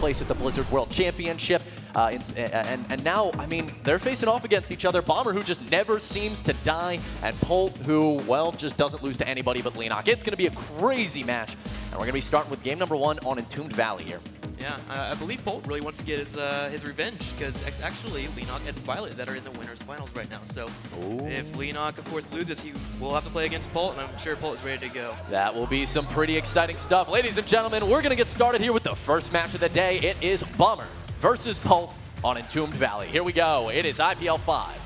place at the Blizzard World Championship. And now, I mean, they're facing off against each other. Bomber, who just never seems to die, and Polt, who, well, just doesn't lose to anybody but Leenock. It's going to be a crazy match, and we're going to be starting with game number 1 on Entombed Valley here. Yeah, I believe Polt really wants to get his revenge, because it's actually Leenock and Violet that are in the winners finals right now. So if Leenock, of course, loses, he will have to play against Polt, and I'm sure Polt is ready to go. That will be some pretty exciting stuff. Ladies and gentlemen, we're going to get started here with the first match of the day. It is Bomber versus Polt on Entombed Valley. Here we go. It is IPL 5.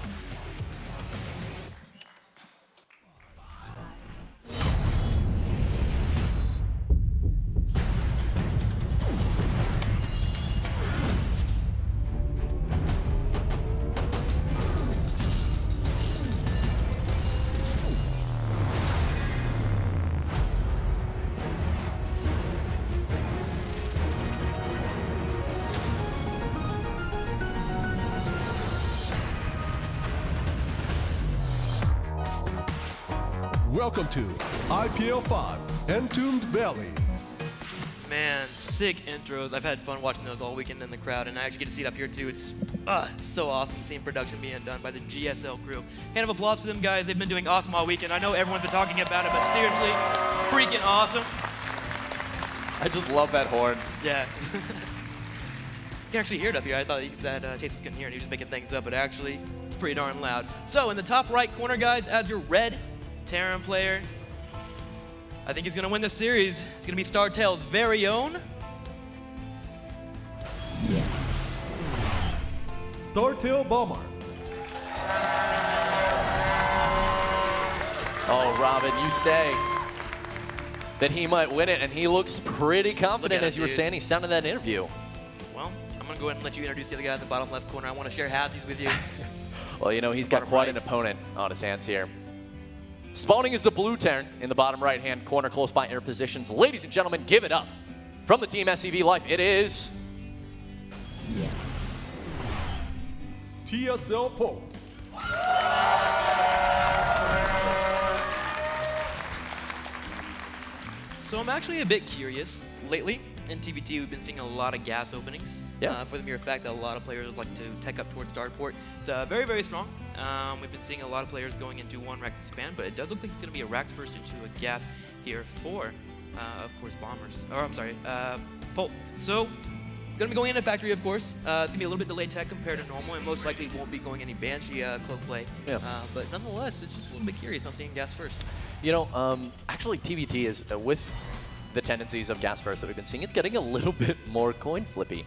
Welcome to IPL 5, Entombed Valley. Man, sick intros. I've had fun watching those all weekend in the crowd, and I actually get to see it up here too. It's so awesome seeing production being done by the GSL crew. Hand of applause for them guys. They've been doing awesome all weekend. I know everyone's been talking about it, but seriously, freaking awesome. I just love that horn. Yeah. You can actually hear it up here. I thought that Tastes couldn't hear it. He was just making things up, but actually, it's pretty darn loud. So in the top right corner, guys, as your red Terran player, I think he's going to win this series. It's going to be StarTale's very own StarTale Bomber. Oh, Robin, you say that he might win it, and he looks pretty confident, as you were saying. He sounded in that interview. Well, I'm going to go ahead and let you introduce the other guy in the bottom left corner. I want to share Hazzies with you. Well, you know, he's got quite an opponent on his hands here. Spawning is the blue Terran in the bottom right-hand corner, close by air positions. Ladies and gentlemen, give it up. From the Team SCV Life, it is TSL Polt. So I'm actually a bit curious. Lately, in TVT, we've been seeing a lot of gas openings. For the mere fact that a lot of players like to tech up towards Starport. It's very, very strong. We've been seeing a lot of players going into one Rax expand, but it does look like it's going to be a Rax first into a gas here for, of course, Bombers. Or, I'm sorry, Polt. So, going to be going into Factory, of course. It's going to be a little bit delayed tech compared to normal, and most likely won't be going any Banshee cloak play. But nonetheless, it's just a little bit curious not seeing gas first. You know, actually, TVT is, with the tendencies of gas first that we've been seeing, it's getting a little bit more coin flippy.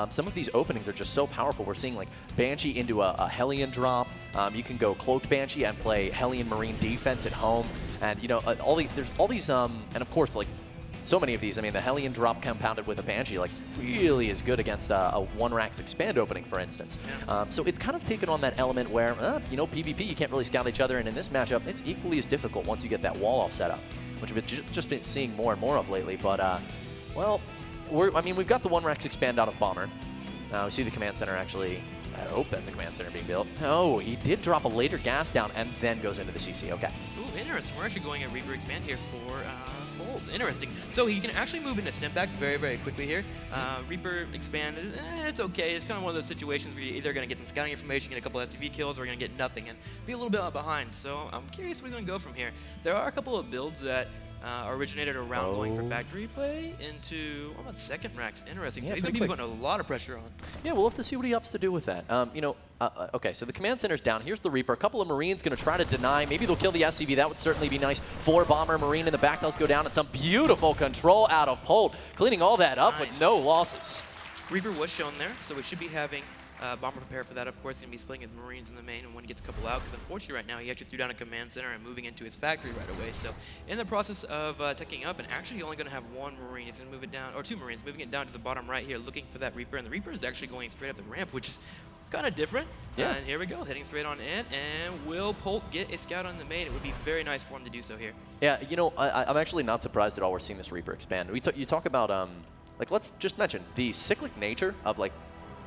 Some of these openings are just so powerful. We're seeing like Banshee into a Hellion drop. You can go cloaked Banshee and play Hellion Marine defense at home. And you know, there's all these, and of course, like so many of these. I mean, the Hellion drop compounded with a Banshee like really is good against a one Rax expand opening, for instance. So it's kind of taken on that element where, you know, PvP, you can't really scout each other, and in this matchup, it's equally as difficult once you get that wall off set up, which we've just been seeing more and more of lately. But, well, we've got the one Rax expand out of Bomber. We see the command center actually. I hope that's a command center being built. Oh, he did drop a later gas down and then goes into the CC. Okay. Ooh, interesting. We're actually going a Reaper expand here for Polt. Interesting. So he can actually move into stim back very, very quickly here. Reaper expand, it's okay. It's kind of one of those situations where you're either going to get some scouting information, get a couple SCV kills, or you're going to get nothing and be a little bit behind. So I'm curious where we're going to go from here. There are a couple of builds that originated around going for factory play into second Rax. Interesting. So he's going to be putting a lot of pressure on. Yeah, we'll have to see what he opts to do with that. You know, okay, so the command center's down. Here's the Reaper. A couple of Marines going to try to deny. Maybe they'll kill the SCV. That would certainly be nice. 4 Bomber Marine in the back. Those go down. And some beautiful control out of Polt, cleaning all that up with no losses. Reaper was shown there, so we should be having Bomber prepare for that. Of course, he's going to be splitting his Marines in the main and when he gets a couple out, because unfortunately right now he actually threw down a command center and moving into his factory right away. So in the process of teching up, and actually only going to have 1 Marine, he's going to move it down, or 2 Marines, moving it down to the bottom right here, looking for that Reaper. And the Reaper is actually going straight up the ramp, which is kind of different. And here we go, heading straight on in. And will Polt get a scout on the main? It would be very nice for him to do so here. Yeah, you know, I'm actually not surprised at all we're seeing this Reaper expand. You talk about, like, let's just mention the cyclic nature of, like,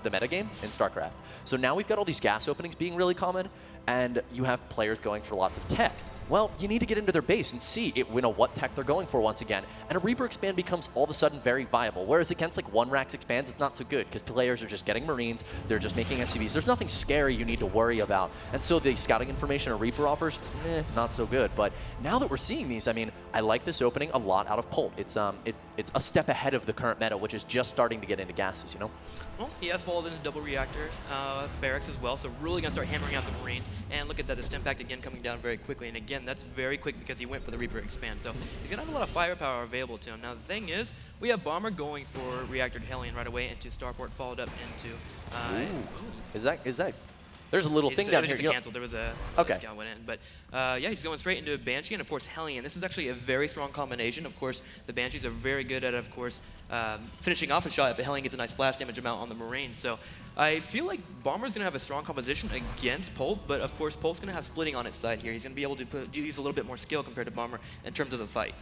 the metagame in StarCraft. So now we've got all these gas openings being really common, and you have players going for lots of tech. well, you need to get into their base and see what tech they're going for once again. And a Reaper expand becomes all of a sudden very viable. Whereas against like one Rax expands, it's not so good because players are just getting Marines, they're just making SCVs. There's nothing scary you need to worry about. And so the scouting information a Reaper offers, not so good. But now that we're seeing these, I mean, I like this opening a lot out of Polt. It's a step ahead of the current meta, which is just starting to get into gases, you know? Well, he has followed into double reactor barracks as well, so really going to start hammering out the Marines. And look at that, the stim pack again coming down very quickly. And again, that's very quick because he went for the Reaper expand. So he's going to have a lot of firepower available to him. Now the thing is, we have Bomber going for reactor to Hellion right away into Starport, followed up into... Is that... There's a little thing down here. Just a cancel. There was a scout went in, but yeah, he's going straight into Banshee and of course Hellion. This is actually a very strong combination. Of course, the Banshees are very good at, of course, finishing off a shot if Hellion gets a nice splash damage amount on the Marines. So I feel like Bomber's going to have a strong composition against Polt, but of course Polt's going to have splitting on its side here. He's going to be able to use a little bit more skill compared to Bomber in terms of the fight.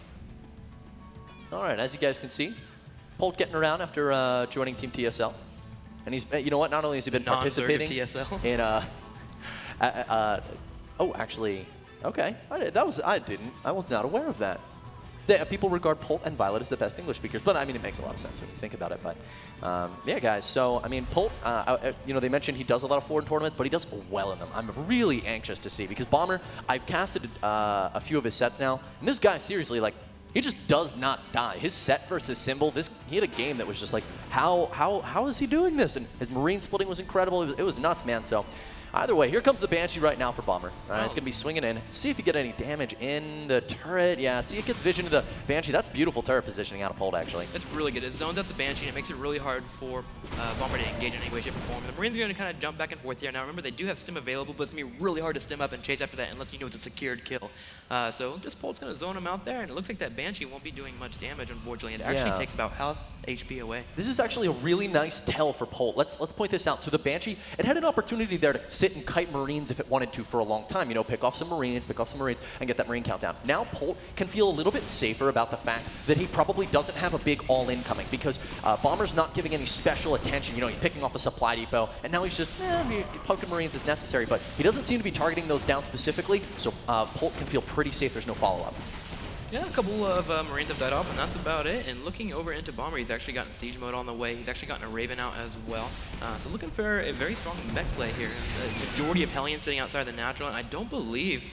All right, as you guys can see, Polt getting around after joining Team TSL. And he's, you know what, not only has he been participating TSL. in, oh, actually, okay, I was not aware of that. People regard Polt and Violet as the best English speakers, but I mean, it makes a lot of sense when you think about it. But yeah, guys, so I mean, Polt, you know, they mentioned he does a lot of foreign tournaments, but he does well in them. I'm really anxious to see because Bomber, I've casted a few of his sets now, and this guy, seriously, like, he just does not die. His set versus Symbol, he had a game that was just like, how is he doing this? And his Marine splitting was incredible. It was nuts, man. So either way, here comes the Banshee right now for Bomber. He's going to be swinging in. See if you get any damage in the turret. Yeah, see, it gets vision to the Banshee. That's beautiful turret positioning out of Polt, actually. It's really good. It zones out the Banshee, and it makes it really hard for Bomber to engage in any way, shape, or form. The Marines are going to kind of jump back and forth here. Now, remember, they do have stim available, but it's going to be really hard to stim up and chase after that unless you know it's a secured kill. So just Polt's going to zone him out there, and it looks like that Banshee won't be doing much damage, unfortunately. It actually takes about half HP away. This is actually a really nice tell for Polt. Let's point this out. So the Banshee, it had an opportunity there to sit and kite Marines if it wanted to for a long time. You know, pick off some Marines, and get that Marine countdown. Now Polt can feel a little bit safer about the fact that he probably doesn't have a big all-in coming because Bomber's not giving any special attention. You know, he's picking off a supply depot, and now he's just, poking Marines is necessary, but he doesn't seem to be targeting those down specifically, so Polt can feel pretty safe. There's no follow-up. Yeah, a couple of Marines have died off, and that's about it. And looking over into Bomber, he's actually gotten Siege mode on the way. He's actually gotten a Raven out as well. So looking for a very strong mech play here. The majority of Hellion sitting outside the natural, and I don't believe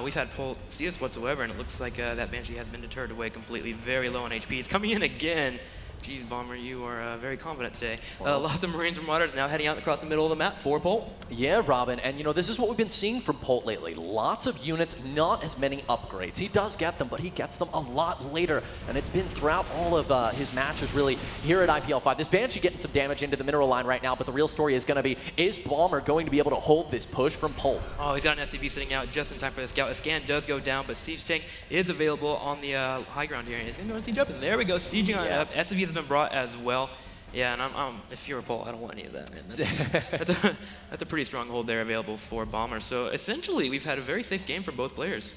we've had Polt see us whatsoever, and it looks like that Banshee has been deterred away completely. Very low on HP. It's coming in again. Jeez, Bomber, you are very confident today. Lots of Marines and Marauders now heading out across the middle of the map for Polt. Yeah, Robin, and you know, this is what we've been seeing from Polt lately. Lots of units, not as many upgrades. He does get them, but he gets them a lot later, and it's been throughout all of his matches, really, here at IPL 5. This Banshee getting some damage into the mineral line right now, but the real story is going to be, is Bomber going to be able to hold this push from Polt? Oh, he's got an SCV sitting out just in time for the scout. A scan does go down, but Siege Tank is available on the high ground here, and he's going to go and siege up, and there we go, sieging on it up. SCV has been brought as well. Yeah, and if you're a Polt, I don't want any of that, man. That's a pretty strong hold there available for Bomber. So essentially, we've had a very safe game for both players.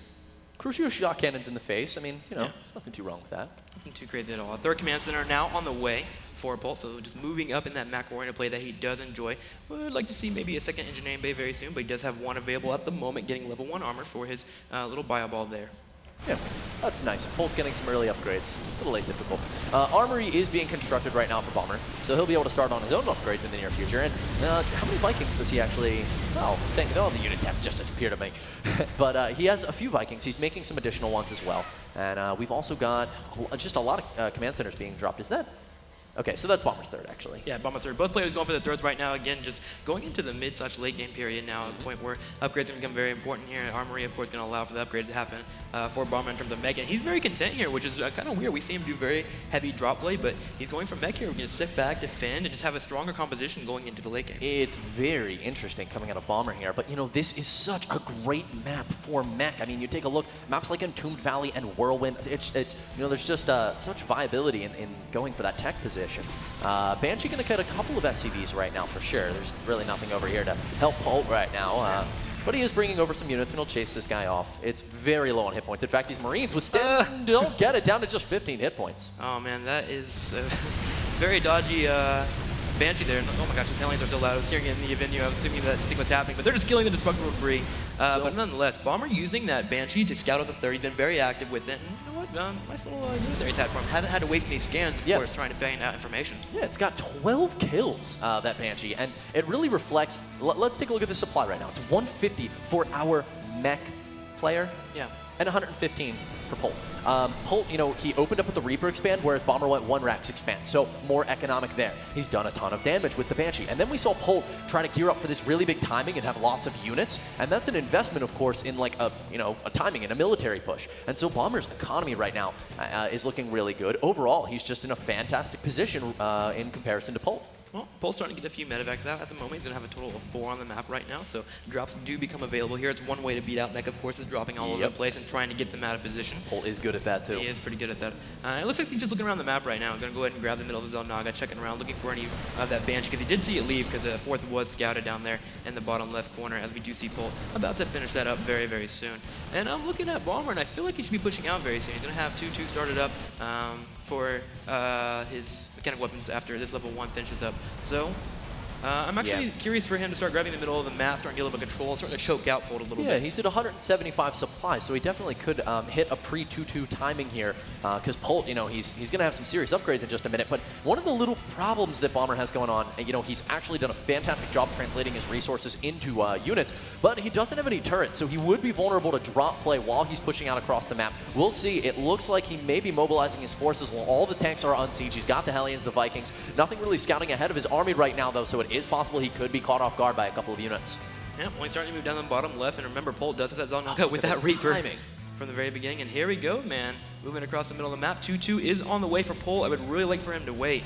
Crucio shot cannons in the face. I mean, you know, there's nothing too wrong with that. Nothing too crazy at all. Third command center now on the way for Polt, so just moving up in that Mac-oriented play that he does enjoy. Would like to see maybe a second engineering bay very soon, but he does have one available at the moment, getting level 1 armor for his little bio ball there. Yeah, that's nice. Polt getting some early upgrades. A little atypical. Armory is being constructed right now for Bomber, so he'll be able to start on his own upgrades in the near future. And how many Vikings does he actually... Oh, the unit tab just appeared to me. But he has a few Vikings. He's making some additional ones as well. And we've also got just a lot of command centers being dropped. Is that... Okay, so that's Bomber's third, actually. Yeah, Bomber's third. Both players going for the thirds right now. Again, just going into the mid/late game period now, at a point where upgrades are going to become very important here. Armory, of course, going to allow for the upgrades to happen for Bomber in terms of mech. And he's very content here, which is kind of weird. We see him do very heavy drop play, but he's going for mech here. We're going to sit back, defend, and just have a stronger composition going into the late game. It's very interesting coming out of Bomber here, but, you know, this is such a great map for mech. I mean, you take a look, maps like Entombed Valley and Whirlwind, it's you know, there's just such viability in going for that tech position. Banshee going to cut a couple of SCVs right now for sure. There's really nothing over here to help Polt right now. But he is bringing over some units and he'll chase this guy off. It's very low on hit points. In fact, these Marines with Stim don't get it down to just 15 hit points. Oh man, that is a very dodgy Banshee there. Oh my gosh, these aliens are so loud. I was hearing it in the venue. I was assuming that something was happening, but they're just killing the Destructible Debris. But nonetheless, Bomber using that Banshee to scout out the third. He's been very active with it. And you know what? Nice little unit there he's had for him. Hasn't had to waste any scans, of course, trying to find out information. Yeah, it's got 12 kills, that Banshee, and it really reflects. Let's take a look at the supply right now. It's 150 for our mech player. Yeah. And 115 for Polt. Polt, you know, he opened up with the Reaper expand, whereas Bomber went 1 Rax expand, so more economic there. He's done a ton of damage with the Banshee. And then we saw Polt try to gear up for this really big timing and have lots of units, and that's an investment, of course, in like a timing and a military push. And so Bomber's economy right now is looking really good. Overall, he's just in a fantastic position in comparison to Polt. Well, Polt's starting to get a few medevacs out at the moment. He's going to have a total of 4 on the map right now, so drops do become available here. It's one way to beat out Mech, of course, is dropping all over the place and trying to get them out of position. Polt is good at that, too. He is pretty good at that. It looks like he's just looking around the map right now. Going to go ahead and grab the middle of the Zelnaga, checking around, looking for any of that Banshee, because he did see it leave, because the 4th was scouted down there in the bottom left corner, as we do see Polt about to finish that up very, very soon. And I'm looking at Bomber, and I feel like he should be pushing out very soon. He's going to have 2-2 started up for his mechanic weapons after this level 1 finishes up. So I'm actually curious for him to start grabbing the middle of the map, starting to get a little bit of control, starting to choke out Polt a little bit. Yeah, he's at 175 supply, so he definitely could hit a pre-2-2 timing here, because Polt, you know, he's going to have some serious upgrades in just a minute. But one of the little problems that Bomber has going on, you know, he's actually done a fantastic job translating his resources into units, but he doesn't have any turrets, so he would be vulnerable to drop play while he's pushing out across the map. We'll see. It looks like he may be mobilizing his forces while all the tanks are on siege. He's got the Hellions, the Vikings. Nothing really scouting ahead of his army right now, though, so it is possible he could be caught off guard by a couple of units. Yeah, well, he's starting to move down the bottom left, and remember, Polt does have that Zelnaga with that Reaper timing from the very beginning. And here we go, man. Moving across the middle of the map. 2-2 is on the way for Polt. I would really like for him to wait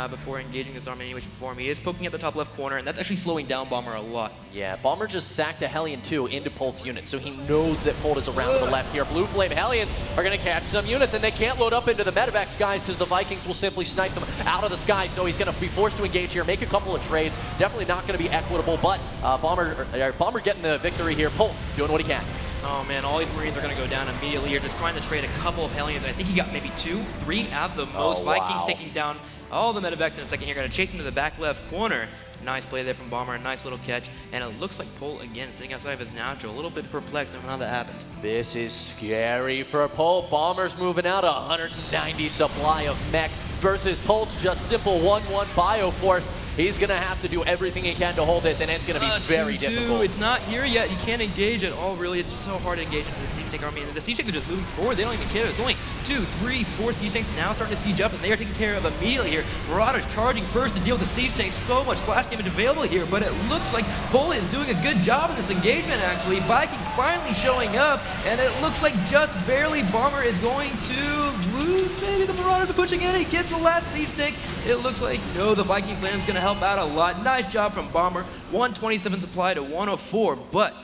before engaging this army in any way, shape, or form. He is poking at the top left corner, and that's actually slowing down Bomber a lot. Yeah, Bomber just sacked a Hellion 2 into Polt's unit, so he knows that Polt is around to the left here. Blue Flame Hellions are going to catch some units, and they can't load up into the medevacs, guys, because the Vikings will simply snipe them out of the sky, so he's going to be forced to engage here, make a couple of trades. Definitely not going to be equitable, but Bomber getting the victory here. Polt doing what he can. Oh man, all these Marines are going to go down immediately here, just trying to trade a couple of Hellions, and I think he got maybe 2, 3 at the most. Vikings taking down all the medevacs in a second here. Going to chase him to the back left corner. Nice play there from Bomber, a nice little catch, and it looks like Polt, again, sitting outside of his natural, a little bit perplexed on how that happened. This is scary for Polt. Bomber's moving out 190 supply of mech versus Polt's just simple 1-1 Bioforce. He's going to have to do everything he can to hold this, and it's going to be very difficult. It's not here yet. You can't engage at all, really. It's so hard to engage into the Siege Tank army. And the Siege Tanks are just moving forward. They don't even care. There's only 2, 3, 4 Siege Tanks now starting to siege up, and they are taken care of immediately here. Marauders charging first to deal with the Siege Tanks. So much splash damage available here, but it looks like Polt is doing a good job in this engagement, actually. Vikings finally showing up, and it looks like just barely Bomber is going to lose. Maybe the Marauders are pushing in. He gets the last Siege Tank. It looks like, no, the Vikings land's going to help out a lot. Nice job from Bomber. 127 supply to 104, but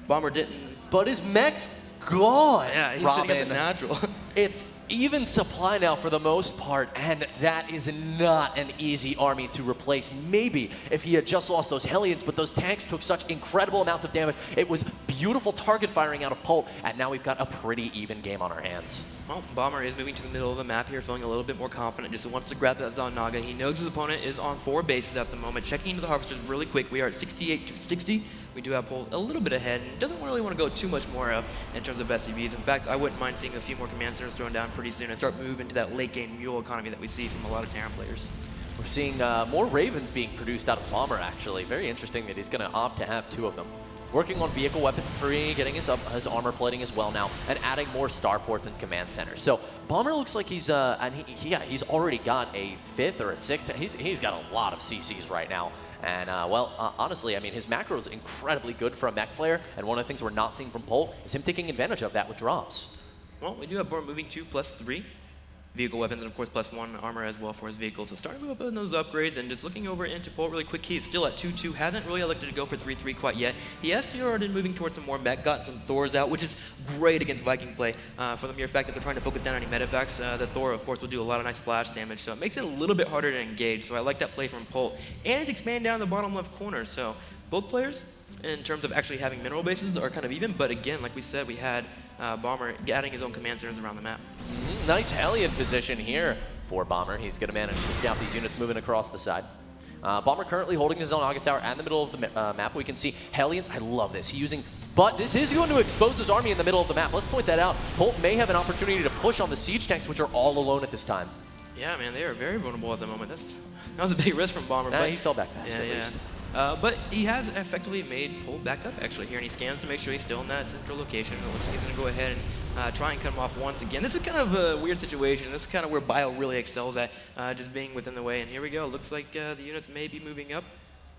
Bomber didn't. But his mech's gone. Yeah, he's sitting at the natural. It's even supply now for the most part, and that is not an easy army to replace. Maybe if he had just lost those Hellions, but those tanks took such incredible amounts of damage. It was beautiful target firing out of Polt, and now we've got a pretty even game on our hands. Well, Bomber is moving to the middle of the map here, feeling a little bit more confident, just wants to grab that Zelnaga. He knows his opponent is on 4 bases at the moment. Checking into the harvesters really quick. We are at 68 to 60. We do have Polt a little bit ahead, and doesn't really want to go too much more up in terms of SCVs. In fact, I wouldn't mind seeing a few more command centers thrown down pretty soon and start moving to that late game mule economy that we see from a lot of Terran players. We're seeing more Ravens being produced out of Bomber, actually. Very interesting that he's going to opt to have 2 of them. Working on vehicle weapons 3, getting his armor plating as well now, and adding more starports and command centers. So Bomber looks like he's he's already got a 5th or a 6th. He's got a lot of CCs right now. And honestly, I mean, his macro is incredibly good for a mech player, and one of the things we're not seeing from Polt is him taking advantage of that with drops. Well, we do have Bomber moving to +3. Vehicle weapons, and of course +1 armor as well for his vehicles. So starting to move up on those upgrades, and just looking over into Polt really quick, he's still at 2-2, hasn't really elected to go for 3-3 quite yet. He has started moving towards some more mech, got some Thors out, which is great against Viking play for the mere fact that they're trying to focus down any medevacs. The Thor, of course, will do a lot of nice splash damage, so it makes it a little bit harder to engage, so I like that play from Polt. And it's expand down the bottom left corner, so both players, in terms of actually having mineral bases, are kind of even, but again, like we said, we had Bomber adding his own command centers around the map. Nice Hellion position here for Bomber. He's going to manage to scout these units moving across the side. Bomber currently holding his own Aga Tower and the middle of the map. We can see Hellions. I love this. He's using... But this is going to expose his army in the middle of the map. Let's point that out. Polt may have an opportunity to push on the siege tanks, which are all alone at this time. Yeah, man, they are very vulnerable at the moment. That was a big risk from Bomber. But he fell back fast at least. But he has effectively made Polt backed up actually here, and he scans to make sure he's still in that central location. It looks like he's going to go ahead and try and cut him off once again. This is kind of a weird situation. This is kind of where Bio really excels at, just being within the way. And here we go. Looks like the units may be moving up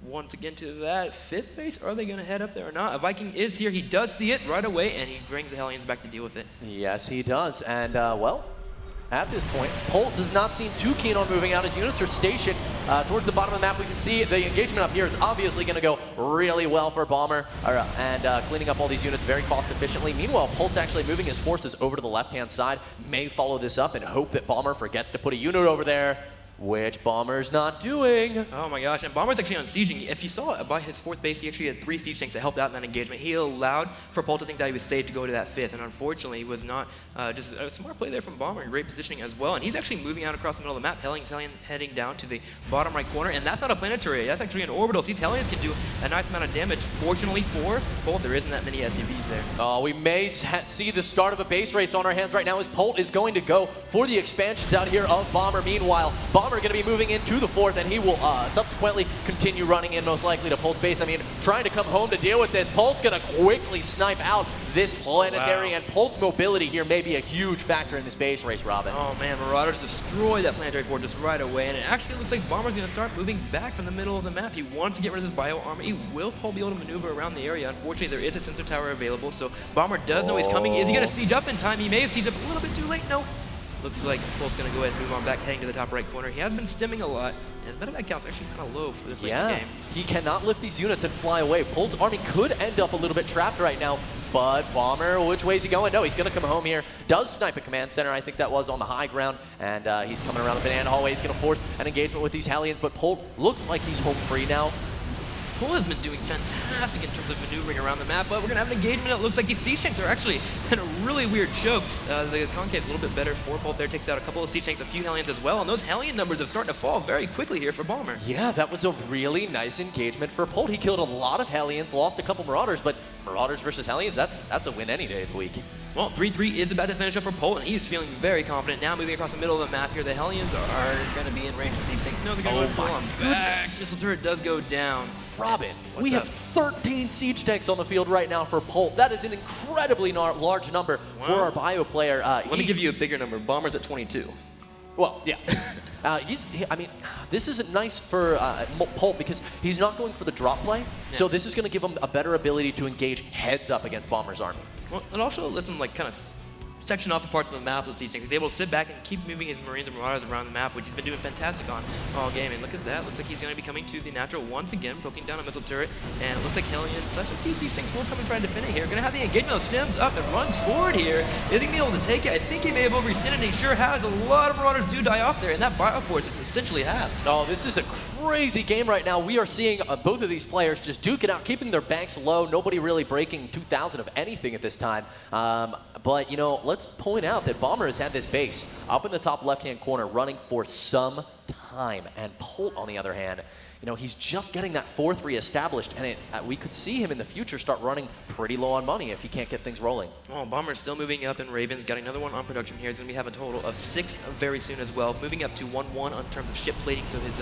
once again to that 5th base. Are they going to head up there or not? A Viking is here. He does see it right away, and he brings the Hellions back to deal with it. Yes, he does. And, well, at this point, Polt does not seem too keen on moving out. His units are stationed towards the bottom of the map. We can see the engagement up here is obviously going to go really well for Bomber, and cleaning up all these units very cost efficiently. Meanwhile, Polt's actually moving his forces over to the left-hand side. May follow this up and hope that Bomber forgets to put a unit over there, which Bomber's not doing. Oh my gosh, and Bomber's actually on sieging. If you saw by his 4th base, he actually had 3 siege tanks that helped out in that engagement. He allowed for Polt to think that he was safe to go to that 5th, and unfortunately, he was not. Just a smart play there from Bomber, great positioning as well. And he's actually moving out across the middle of the map. Hellions heading down to the bottom right corner, and that's not a planetary, that's actually an orbital. So these Hellions can do a nice amount of damage. Fortunately for Polt, there isn't that many SCVs there. Oh, we may see the start of a base race on our hands right now as Polt is going to go for the expansions out here of Bomber. Meanwhile, Bomber going to be moving into the 4th, and he will subsequently continue running in most likely to Polt's base. I mean, trying to come home to deal with this. Polt's going to quickly snipe out this planetary, and Polt's mobility here may be a huge factor in this base race, Robin. Oh man, Marauders destroy that planetary fortress right away, and it actually looks like Bomber's going to start moving back from the middle of the map. He wants to get rid of this bio armor. Will Polt be able to maneuver around the area? Unfortunately, there is a sensor tower available, so Bomber does know he's coming. Is he going to siege up in time? He may have sieged up a little bit too late. No. Looks like Polt's going to go ahead and move on back, heading to the top right corner. He has been stimming a lot, and his medevac count's actually kind of low for this late in the game. He cannot lift these units and fly away. Polt's army could end up a little bit trapped right now, but Bomber, which way is he going? No, he's going to come home here. Does snipe a command center. I think that was on the high ground, and he's coming around the banana hallway. He's going to force an engagement with these Hellions, but Polt looks like he's home free now. Polt has been doing fantastic in terms of maneuvering around the map, but we're going to have an engagement. It looks like these siege tanks are actually in a really weird choke. The Concave's a little bit better for Polt there, takes out a couple of siege tanks, a few Hellions as well, and those Hellion numbers are starting to fall very quickly here for Bomber. Yeah, that was a really nice engagement for Polt. He killed a lot of Hellions, lost a couple Marauders, but Marauders versus Hellions, that's a win any day of the week. Well, 3-3 is about to finish up for Polt, and he's feeling very confident. Now moving across the middle of the map here, the Hellions are going to be in range of siege tanks. No, they're going to go on back. Missile turret does go down. Robin, we have 13 siege tanks on the field right now for Polt. That is an incredibly large number for our bio player. Let me give you a bigger number. Bomber's at 22. Well, yeah. I mean, this isn't nice for Polt because he's not going for the drop play. Yeah. So this is going to give him a better ability to engage heads up against Bomber's army. Well, it also lets him kind of section off the parts of the map with siege tanks. He's able to sit back and keep moving his Marines and Marauders around the map, which he's been doing fantastic on all game. And look at that. Looks like he's going to be coming to the natural once again, poking down a missile turret. And it looks like Hellions, such a few siege tanks will come and try to defend it here. Going to have the engagement, stems up and runs forward here. Is he going to be able to take it? I think he may have overextended, and he sure has. A lot of Marauders do die off there, and that bio force is essentially halved. Oh, this is a crazy game right now. We are seeing both of these players just duke it out, keeping their banks low. Nobody really breaking 2,000 of anything at this time. But, you know, let's point out that Bomber has had this base up in the top left-hand corner running for some time. And Polt, on the other hand, you know, he's just getting that 4th reestablished, and we could see him in the future start running pretty low on money if he can't get things rolling. Oh, Bomber's still moving up, and Raven's got another one on production here. He's going to have a total of 6 very soon as well, moving up to 1-1 on terms of ship plating, so his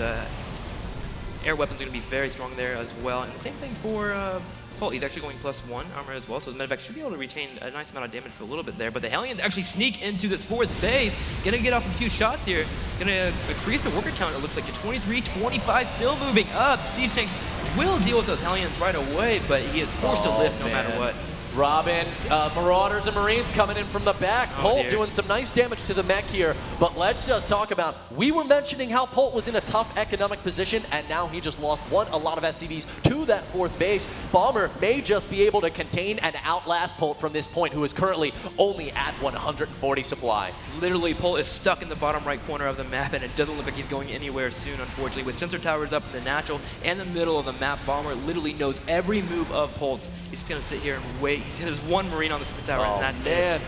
air weapons are going to be very strong there as well. And the same thing for Polt. He's actually going +1 armor as well, so his medevac should be able to retain a nice amount of damage for a little bit there. But the Hellions actually sneak into this 4th base, gonna get off a few shots here, gonna increase the worker count. It looks like a 23, 25, still moving up. Siege tanks will deal with those Hellions right away, but he is forced to lift no matter what. Robin, Marauders and Marines coming in from the back. Polt doing some nice damage to the mech here, but let's just talk about, we were mentioning how Polt was in a tough economic position, and now he just lost a lot of SCVs to that 4th base. Bomber may just be able to contain and outlast Polt from this point, who is currently only at 140 supply. Literally, Polt is stuck in the bottom right corner of the map, and it doesn't look like he's going anywhere soon, unfortunately. With sensor towers up in the natural and the middle of the map, Bomber literally knows every move of Polt's. He's just going to sit here and wait. He said there's one Marine on the sensor tower, and that's it.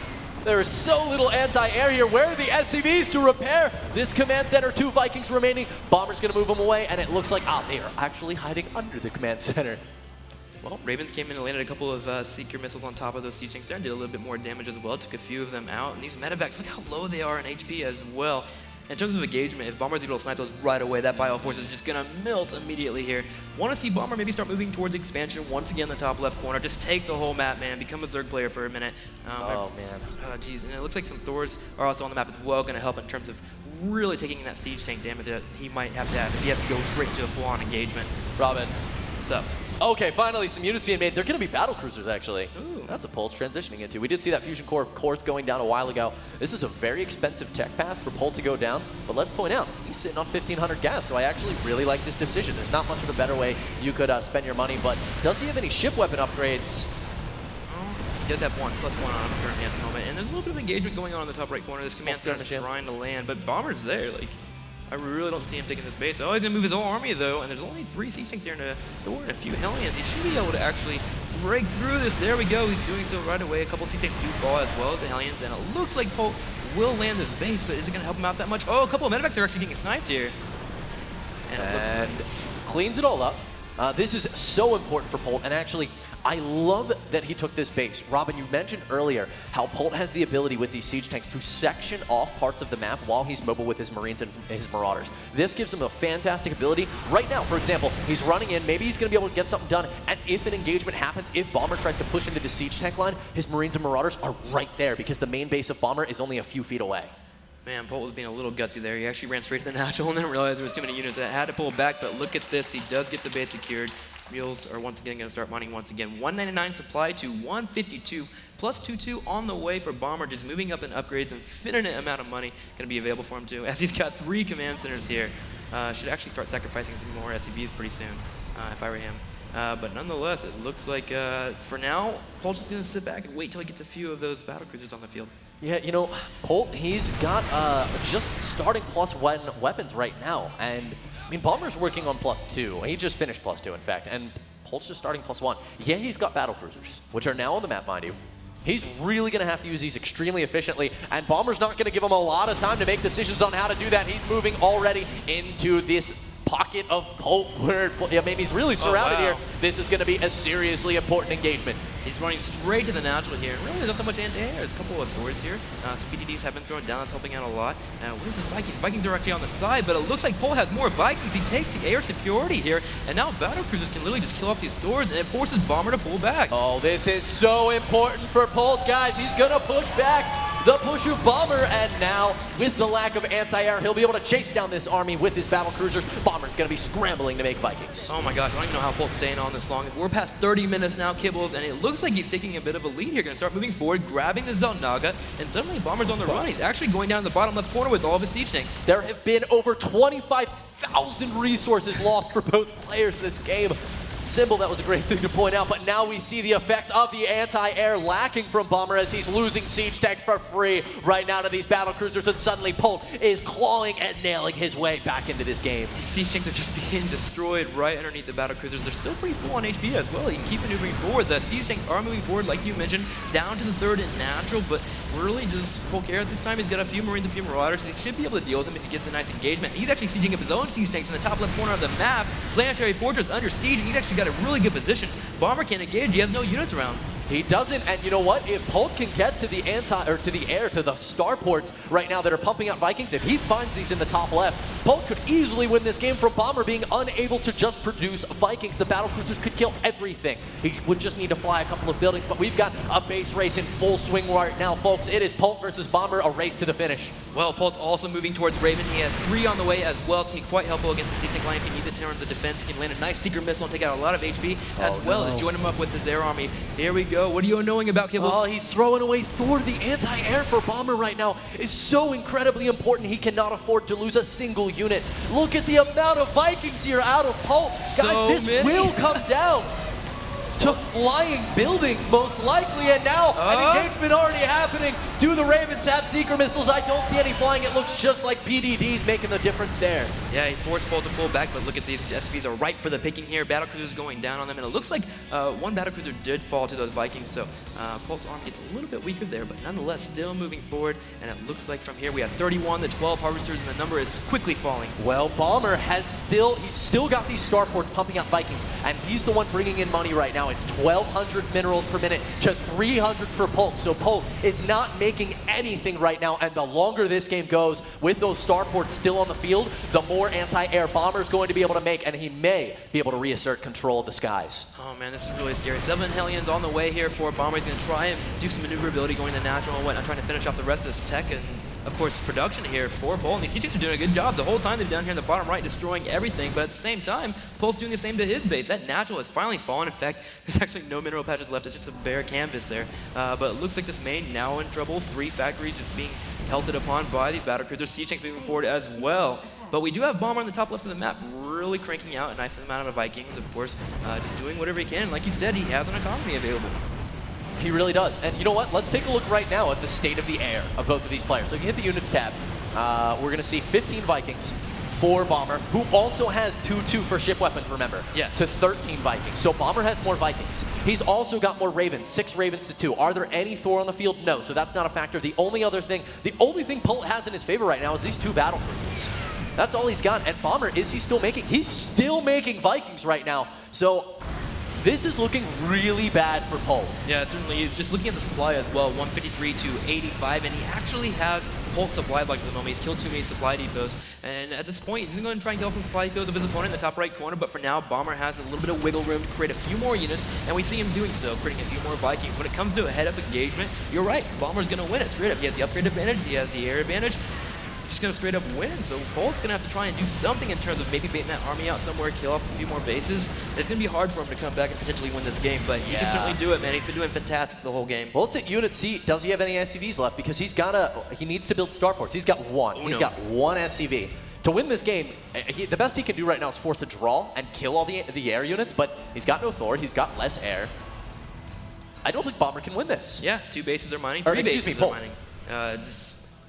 There is so little anti-air here. Where are the SCVs to repair this command center? 2 Vikings remaining. Bomber's going to move them away, and it looks like, they are actually hiding under the command center. Well, Ravens came in and landed a couple of Seeker missiles on top of those siege tanks there and did a little bit more damage as well. Took a few of them out. And these medevacs, look how low they are in HP as well. In terms of engagement, if Bomber's able to snipe those right away, that Bio Force is just going to melt immediately here. Want to see Bomber maybe start moving towards expansion once again in the top left corner. Just take the whole map, man. Become a Zerg player for a minute. Man. Jeez. And it looks like some Thors are also on the map as well, going to help in terms of really taking that siege tank damage that he might have to have if he has to go straight into a full-on engagement. Robin. What's up? Okay, finally some units being made. They're going to be battle cruisers, actually. Ooh. That's a Polt transitioning into. We did see that fusion core, of course, going down a while ago. This is a very expensive tech path for Polt to go down, but let's point out, he's sitting on 1,500 gas, so I actually really like this decision. There's not much of a better way you could spend your money, but does he have any ship weapon upgrades? He does have +1 on him currently at the moment, and there's a little bit of engagement going on in the top right corner. This command center is trying to land, but Bomber's there. Like, I really don't see him taking this base. Oh, he's gonna move his whole army though, and there's only 3 siege tanks here and a Thor and a few Hellions. He should be able to actually break through this. There we go. He's doing so right away. A couple siege tanks do fall as well as the Hellions, and it looks like Polt will land this base, but is it gonna help him out that much? Oh, a couple of medevacs are actually getting sniped here. And it looks like cleans it all up. This is so important for Polt, and actually, I love that he took this base. Robin, you mentioned earlier how Polt has the ability with these siege tanks to section off parts of the map while he's mobile with his Marines and his Marauders. This gives him a fantastic ability. Right now, for example, he's running in, maybe he's going to be able to get something done, and if an engagement happens, if Bomber tries to push into the siege tank line, his Marines and Marauders are right there because the main base of Bomber is only a few feet away. Man, Polt was being a little gutsy there. He actually ran straight to the natural and then realized there was too many units that had to pull back, but look at this. He does get the base secured. Mules are once again going to start mining once again. 199 supply to 152, plus 2-2 on the way for Bomber, just moving up in upgrades. Infinite amount of money going to be available for him too, as he's got 3 command centers here. Should actually start sacrificing some more SCVs pretty soon, if I were him. But nonetheless, it looks like for now, Polt's just going to sit back and wait till he gets a few of those battle cruisers on the field. Yeah, you know, Polt, he's got just starting +1 weapons right now, and I mean, Bomber's working on +2. He just finished +2, in fact, and Polt's just starting +1. Yeah, he's got battle cruisers, which are now on the map, mind you. He's really going to have to use these extremely efficiently, and Bomber's not going to give him a lot of time to make decisions on how to do that. He's moving already into this pocket of Polt where, I mean, he's really surrounded here. This is going to be a seriously important engagement. He's running straight to the natural here, and really there's not that much anti-air. There's a couple of Thors here. Some PTDs have been thrown down. That's helping out a lot. What is this Vikings? Vikings are actually on the side, but it looks like Polt has more Vikings. He takes the air superiority here, and now battle cruisers can literally just kill off these Thors, and it forces Bomber to pull back. Oh, this is so important for Polt, guys. He's going to push back the push of Bomber, and now with the lack of anti-air, he'll be able to chase down this army with his battle cruisers. Bomber's going to be scrambling to make Vikings. Oh my gosh, I don't even know how Polt's staying on this long. We're past 30 minutes now, Kibbles, and it looks like he's taking a bit of a lead here. Going to start moving forward, grabbing the Zelnaga, and suddenly Bomber's on the run. He's actually going down the bottom left corner with all of his siege tanks. There have been over 25,000 resources lost for both players this game. Symbol, that was a great thing to point out, but now we see the effects of the anti-air lacking from Bomber as he's losing siege tanks for free right now to these battle cruisers, and suddenly Polt is clawing and nailing his way back into this game. These siege tanks are just being destroyed right underneath the battle cruisers. They're still pretty full on HP as well. You can keep maneuvering forward. The siege tanks are moving forward, like you mentioned, down to the 3rd and natural, but really just full care at this time. He's got a few Marines, a few Marauders, so he should be able to deal with him if he gets a nice engagement. He's actually sieging up his own siege tanks in the top left corner of the map. Planetary Fortress under siege, and he's actually got a really good position. Bomber can't engage. He has no units around. He doesn't, and you know what? If Polt can get to the air, to the starports right now that are pumping out Vikings, if he finds these in the top left, Polt could easily win this game from Bomber being unable to just produce Vikings. The battle cruisers could kill everything. He would just need to fly a couple of buildings, but we've got a base race in full swing right now, folks. It is Polt versus Bomber, a race to the finish. Well, Polt's also moving towards Raven. He has 3 on the way as well. It's going to be quite helpful against the siege tank line. If he needs to turn the defense, he can land a nice Seeker missile and take out a lot of HP, as well as join him up with his air army. Here we go. What are you knowing about Kibbles? Oh, he's throwing away Thor. The anti-air for Bomber right now is so incredibly important. He cannot afford to lose a single unit. Look at the amount of Vikings here out of Polt. So guys, this many. will come down to flying buildings, most likely, and now an engagement already happening. Do the Ravens have Seeker missiles? I don't see any flying. It looks just like PDD's making the difference there. Yeah, he forced Polt to pull back, but look at these SCVs are ripe for the picking here. Battlecruiser's going down on them, and it looks like one Battlecruiser did fall to those Vikings, so Polt's arm gets a little bit weaker there, but nonetheless still moving forward, and it looks like from here we have 31 to 12 Harvesters, and the number is quickly falling. Well, Bomber he's still got these starports pumping out Vikings, and he's the one bringing in money right now. It's 1,200 minerals per minute to 300 for Polt, so Polt is not making anything right now, and the longer this game goes with those starports still on the field, the more anti-air Bomber's going to be able to make, and he may be able to reassert control of the skies. Oh man, this is really scary. 7 Hellions on the way here for Bomber. He's going to try and do some maneuverability going to natural and whatnot, trying to finish off the rest of this tech, and of course production here for Polt. And these CJs are doing a good job the whole time. They're down here in the bottom right destroying everything, but at the same time, Polt's doing the same to his base. That natural has finally fallen. In fact, there's actually no mineral patches left. It's just a bare canvas there. But it looks like this main now in trouble. 3 factories just being pelted upon by these battlecruisers. Siege tanks moving forward as well. But we do have Bomber on the top left of the map, really cranking out a nice amount of Vikings, of course, just doing whatever he can. Like you said, he has an economy available. He really does. And you know what? Let's take a look right now at the state of the air of both of these players. So if you hit the units tab, we're going to see 15 Vikings, 4 Bomber, who also has 2-2 for ship weapons, remember, yeah, to 13 Vikings. So Bomber has more Vikings. He's also got more Ravens, 6 Ravens to 2. Are there any Thor on the field? No, so that's not a factor. The only thing Polt has in his favor right now is these 2 battle cruisers. That's all he's got. And Bomber, is he still making? He's still making Vikings right now. So this is looking really bad for Polt. Yeah, it certainly is. Just looking at the supply as well, 153 to 85, and he actually has Polt supply blocks at the moment. He's killed too many supply depots, and at this point, he's going to try and kill some supply depots of his opponent in the top right corner, but for now, Bomber has a little bit of wiggle room to create a few more units, and we see him doing so, creating a few more Vikings. When it comes to a head-up engagement, you're right, Bomber's going to win it straight up. He has the upgrade advantage, he has the air advantage. Just going to straight up win, so Polt's going to have to try and do something in terms of maybe baiting that army out somewhere, kill off a few more bases. It's going to be hard for him to come back and potentially win this game, but he can certainly do it, man. He's been doing fantastic the whole game. Well, it's at Unit C. Does he have any SCVs left? Because he needs to build starports. He's got 1. He's got 1 SCV. To win this game, the best he can do right now is force a draw and kill all the air units, but he's got no Thor, he's got less air. I don't think Bomber can win this. Yeah, 2 bases are mining, 3 bases are mining.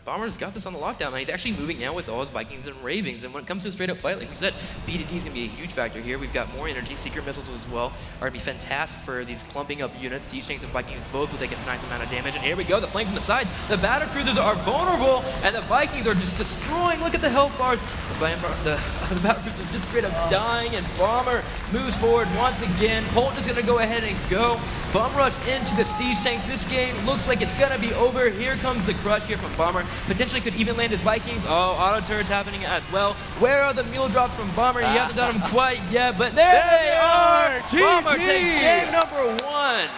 Bomber's got this on the lockdown, and he's actually moving now with all his Vikings and Ravens. And when it comes to a straight-up fight, like we said, BDD is going to be a huge factor here. We've got more energy. Seeker missiles as well are going to be fantastic for these clumping up units. Siege tanks and Vikings both will take a nice amount of damage. And here we go, the flank from the side. The battlecruisers are vulnerable, and the Vikings are just destroying. Look at the health bars. The battlecruisers just straight up dying, and Bomber moves forward once again. Polt is going to go ahead and go. Bum rush into the siege tanks. This game looks like it's going to be over. Here comes the crush here from Bomber. Potentially could even land his Vikings. Oh, auto turrets happening as well. Where are the mule drops from Bomber? He hasn't done them quite yet, but there they are! Bomber takes game number 1.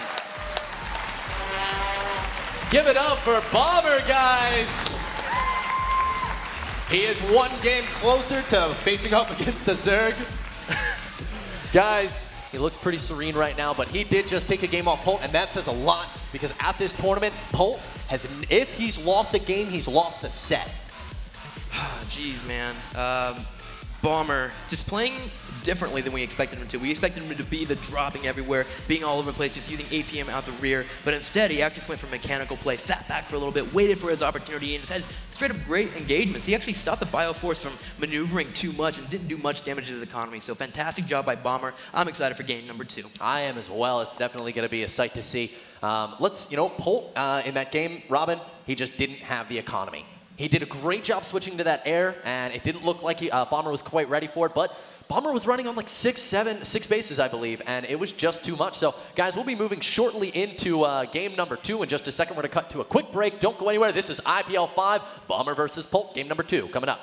Give it up for Bomber, guys! He is 1 game closer to facing up against the Zerg. Guys, he looks pretty serene right now, but he did just take a game off Polt, and that says a lot, because at this tournament, Polt has, if he's lost a game, he's lost a set. Jeez, man. Bomber just playing differently than we expected him to. We expected him to be the dropping everywhere, being all over the place, just using APM out the rear, but instead he actually went for mechanical play, sat back for a little bit, waited for his opportunity, and just had straight up great engagements. He actually stopped the Bioforce from maneuvering too much and didn't do much damage to his economy, so fantastic job by Bomber. I'm excited for game number 2. I am as well. It's definitely going to be a sight to see. Polt in that game, Robin, he just didn't have the economy. He did a great job switching to that air, and it didn't look like Bomber was quite ready for it, but Bomber was running on like 6 bases, I believe, and it was just too much. So, guys, we'll be moving shortly into game number 2 in just a second. We're going to cut to a quick break. Don't go anywhere. This is IPL 5, Bomber versus Polt, game number 2, coming up.